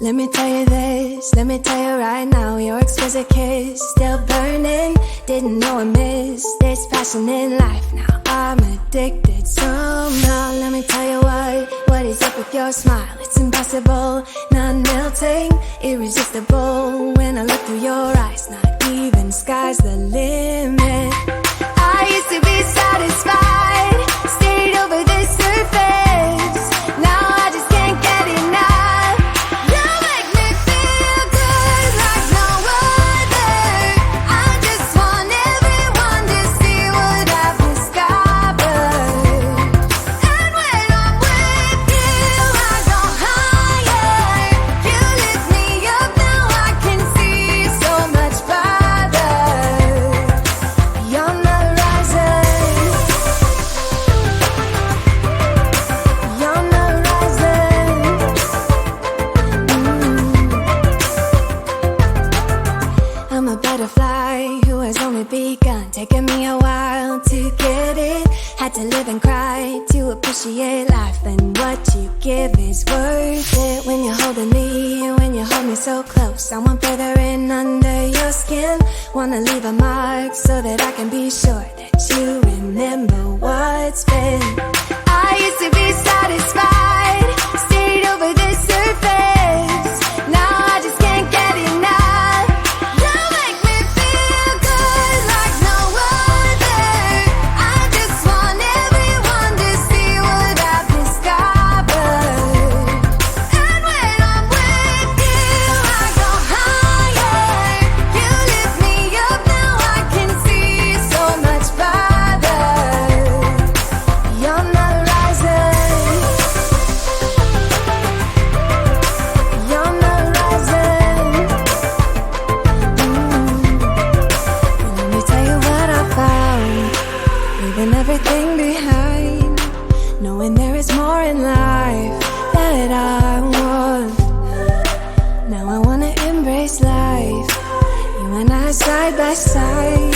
Let me tell you this, let me tell you right now, your exquisite kiss, still burning, didn't know I missed this passion in life. Now I'm addicted somehow. Let me tell you what is up with your smile? It's impossible, not melting, irresistible. When I look through your eyes, not even sky's the limit. I used to be satisfied, stayed over the surface. Now I just can't get enough. You make me feel good like no other. I just want everyone to see what I've discovered. And when I'm with you, I go higher. You lift me up, now I can see so much farther. You're the rising. You're the rising. I'm a butterfly who has only begun, taking me a while to get it. Had to live and cry to appreciate life, and what you give is worth it. When you're holding me, when you hold me so close, I want further in under your skin. Wanna leave a mark so that I can be sure that you remember what's been. I used to be satisfied, stayed over the surface. Now I just can't get enough. You make me feel good like no other. I just want everyone to see what I've discovered. And when I'm with you, I go higher. You lift me up, now I can see so much farther. You're the rising. You're the rising. And let me tell you what I found, leaving everything behind, knowing there is more in life that I want. Now I wanna embrace life, you and I side by side,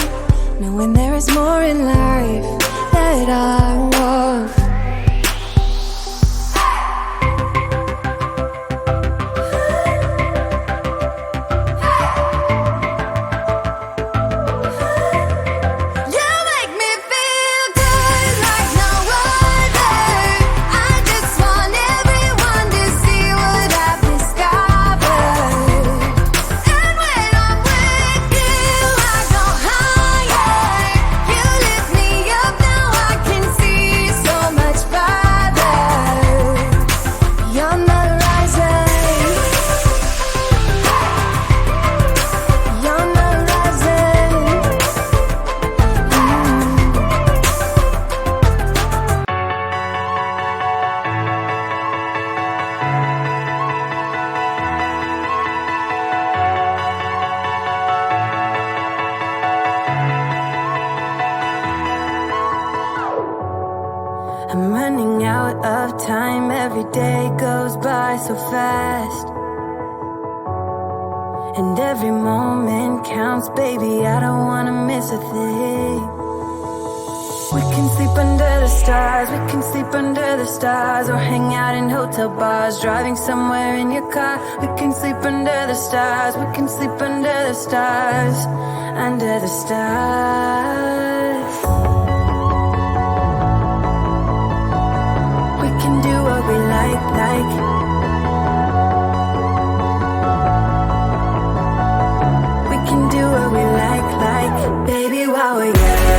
knowing there is more in life that I want. You make me feel good like no other. I just want everyone to see what I've discovered. And when I'm with you, I go higher. You lift me up, now I can see so much farther. You're the rising. You're the rising. I'm running out of time, every day goes by so fast. And every moment counts, baby, I don't wanna miss a thing. We can sleep under the stars, we can sleep under the stars, or hang out in hotel bars, driving somewhere in your car. We can sleep under the stars, we can sleep under the stars, under the stars. We can do what we like. We can do what we like, baby, while we're young.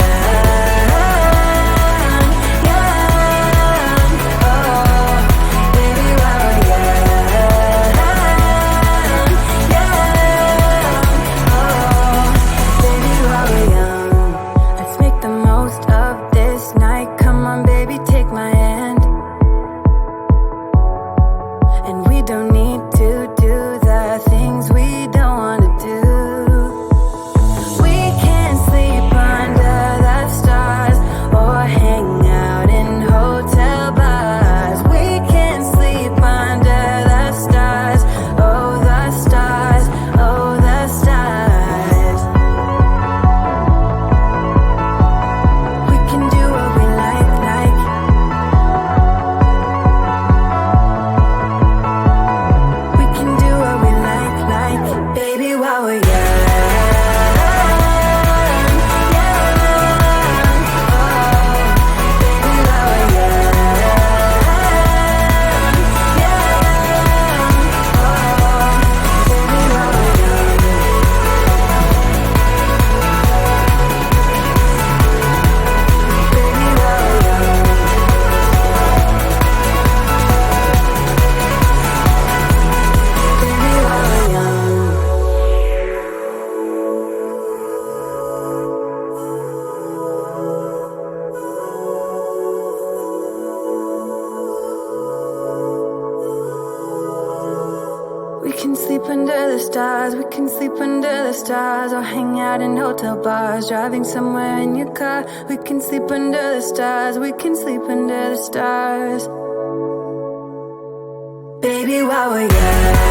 sleep under the stars, we can sleep under the stars, or hang out in hotel bars, driving somewhere in your car. We can sleep under the stars, we can sleep under the stars. Baby, while we're young.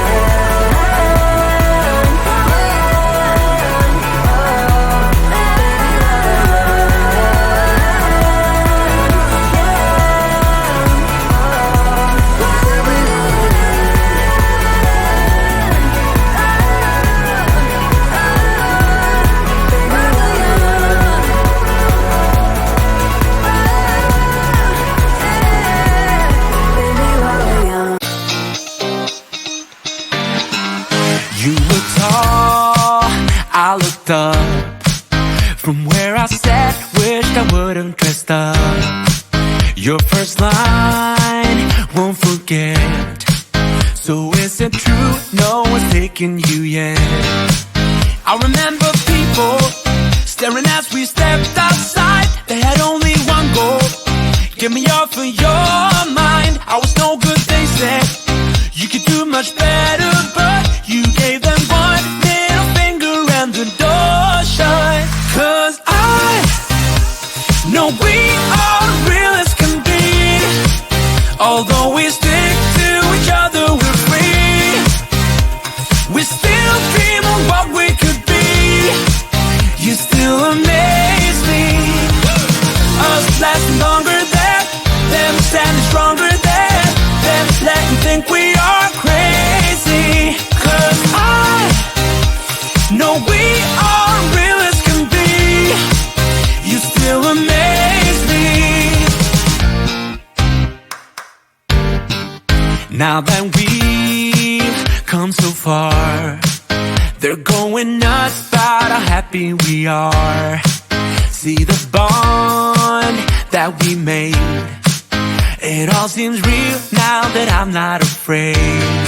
You were tall, I looked up. From where I sat, wished I would've dressed up. Your first line, won't forget. So is it true, no one's taking you yet? I remember people staring as we stepped outside. They had only one goal, get me off of your mind. I was no good, they said. You could do much better, but you gave them one middle finger and the door shut. 'Cause I know we are real as can be. Although we stick to each other, we're free. We still dream of what we could be. You still amaze me. Us lasting longer than them, standing stronger than them. Let me think we are crazy. 'Cause I know we are real as can be. You still amaze me. Now that we've come so far, they're going nuts about how happy we are. See the bond that we made, it all seems real now that I'm not afraid.